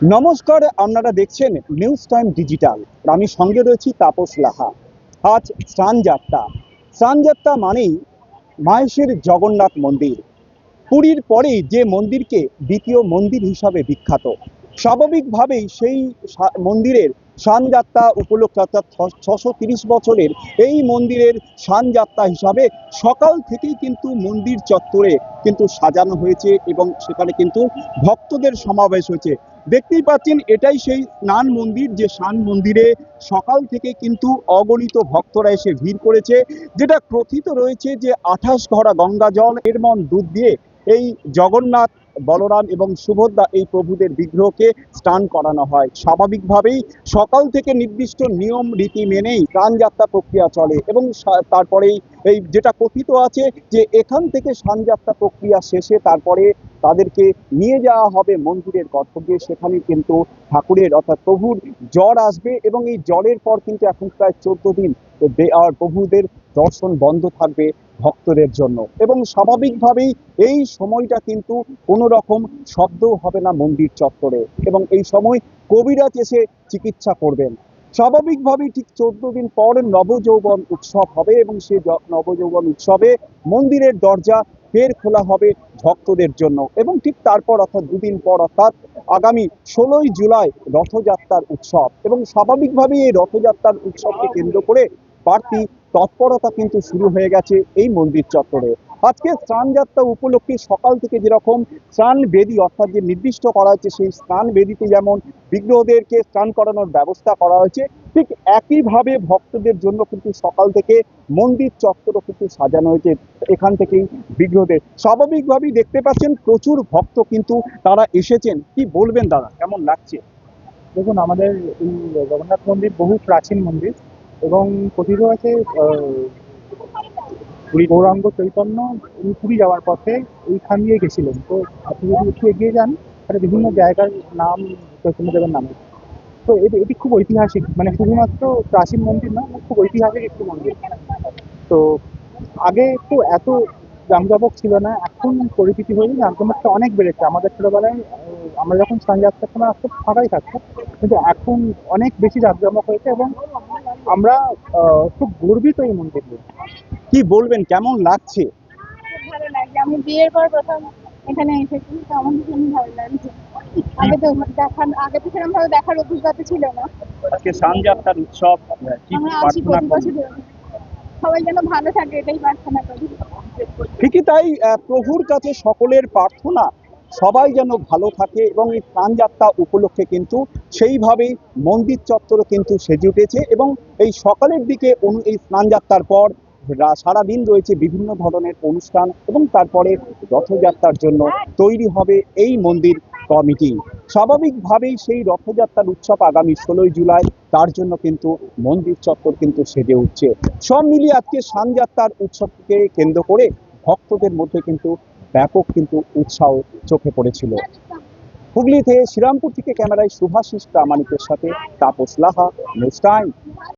নমস্কার, আপনারা দেখছেন নিউজ টাইম ডিজিটাল। আমি সঙ্গে রয়েছি তাপস লাহা। আজ স্নানযাত্রা। স্নানযাত্রা মানেই মাহেশের জগন্নাথ মন্দির। পুরীর পরেই যে মন্দিরকে দ্বিতীয় মন্দির হিসাবে বিখ্যাত, স্বাভাবিকভাবেই সেই মন্দিরের স্নানযাত্রা উপলক্ষে অর্থাৎ 630 বছরের এই মন্দিরের স্নানযাত্রা হিসাবে সকাল থেকেই কিন্তু মন্দির চত্বরে কিন্তু সাজানো হয়েছে এবং সেখানে কিন্তু ভক্তদের সমাবেশ হয়েছে। দেখতেই পাচ্ছেন, এটাই সেই স্নান মন্দির, যে স্নান মন্দিরে সকাল থেকে কিন্তু অগণিত ভক্তরা এসে ভিড় করেছে। যেটা কথিত রয়েছে যে 28 ঘড়া গঙ্গা জল নির্মল দুধ দিয়ে এই জগন্নাথ, বলরাম এবং সুভদ্রা এই প্রভুদের বিগ্রহকে স্নান করানো হয়। স্বাভাবিকভাবেই সকাল থেকে নির্দিষ্ট নিয়ম রীতি মেনেই স্নানযাত্রা প্রক্রিয়া চলে এবং তারপরেই এই যেটা কথিত আছে যে এখান থেকে স্নানযাত্রা প্রক্রিয়া শেষে তারপরে তাদেরকে নিয়ে যাওয়া হবে মন্দিরের গর্ভগৃহে। সেখানে কিন্তু ঠাকুরের অর্থাৎ প্রভুর জ্বর আসবে এবং এই জ্বরের পর কিন্তু এখন প্রায় 14 দিন আর প্রভুদের দর্শন বন্ধ থাকবে ভক্তদের জন্য এবং স্বাভাবিকভাবেই এই সময়টা কিন্তু কোনো রকম শব্দও হবে না মন্দির চত্বরে এবং এই সময় কবিরাজ এসে চিকিৎসা করবেন। স্বাভাবিকভাবেই ঠিক 14 দিন পর নবযৌবন উৎসব হবে এবং সেই নবযৌবন উৎসবে মন্দিরের দরজা ফের খোলা হবে ভক্তদের জন্য এবং ঠিক তারপর অর্থাৎ দুদিন পর অর্থাৎ আগামী 16ই জুলাই রথযাত্রার উৎসব এবং স্বাভাবিকভাবেই এই রথযাত্রার উৎসবকে কেন্দ্র করে বাড়তি তৎপরতা কিন্তু শুরু হয়ে গেছে এই মন্দির চত্বরে। আজকে স্নানযাত্রা উপলক্ষে সকাল থেকে যেরকম স্নান বেদী অর্থাৎ যে নির্দিষ্ট করা হয়েছে সেই স্নান বেদীতে যেমন বিগ্রহদেরকে স্নান করানোর ব্যবস্থা করা হয়েছে, ঠিক একইভাবে ভক্তদের জন্য কিন্তু সকাল থেকে মন্দির চত্বরও কিন্তু সাজানো হয়েছে। এখান থেকেই বিগ্রহদের স্বাভাবিকভাবেই দেখতে পাচ্ছেন প্রচুর ভক্ত কিন্তু তারা এসেছেন। কি বলবেন দাদা, কেমন লাগছে? দেখুন, আমাদের এই জগন্নাথ মন্দির বহু প্রাচীন মন্দির এবং কথিত আছে পুরী গৌরাঙ্গ চৈতন্য উনি পুরী যাওয়ার পথে এইখান দিয়ে গেছিলেন। তো আপনি যদি একটু এগিয়ে যান তাহলে বিভিন্ন জায়গার নাম চৈতন্যদেবের নামে। তো এটি খুব ঐতিহাসিক, মানে শুধুমাত্র প্রাচীন মন্দির না, খুব ঐতিহাসিক একটি মন্দির। তো আগে তো এত জাঁকজমক ছিল না, এখন পরিচিতি হয়ে জাঁকজমকটা অনেক বেড়েছে। আমাদের ছোটবেলায় আমরা যখন স্নানযাত্রার সময় আসতো ফাঁকাই থাকতো, কিন্তু এখন অনেক বেশি জাঁকজমক হয়েছে এবং আমরা খুব গর্বিত এই মন্দির নিয়ে। কি বলবেন, কেমন লাগছে? ভালো লাগছে। আমি বিয়ের পর প্রথম এখানে এসেছি, তো আমার ভীষণ ভালো লাগছে। আগে তো সেরকম ভাবে দেখার অভিজ্ঞতা ছিল না। আজকে স্নানযাত্রার উৎসব, কি আমরা আসি প্রার্থনা প্রতি করবেন? বছর, সবাই যেন ভালো থাকে এটাই প্রার্থনা করি। ঠিকই তাই, প্রভুর কাছে সকলের প্রার্থনা সবাই যেন ভালো থাকে এবং এই স্নানযাত্রা উপলক্ষে কিন্তু সেইভাবেই মন্দির চত্বরও কিন্তু সেজে উঠেছে এবং এই সকালের দিকে এই স্নানযাত্রার পর সারাদিন রয়েছে বিভিন্ন ধরনের অনুষ্ঠান এবং তারপরে রথযাত্রার জন্য তৈরি হবে এই মন্দির কমিটি। স্বাভাবিকভাবেই সেই রথযাত্রার উৎসব আগামী 16ই জুলাই, তার জন্য কিন্তু মন্দির চত্বর কিন্তু সেজে উঠছে। সব মিলিয়ে আজকে স্নানযাত্রার উৎসবকে কেন্দ্র করে ভক্তদের মধ্যে কিন্তু ব্যাপক কিন্তু উৎসাহ চোখে পড়েছিল। হুগলি থেকে, শ্রীরামপুর থেকে ক্যামেরায় শুভাশিস প্রামাণিকের সাথে তাপস লাহা, নিউজ টাইম।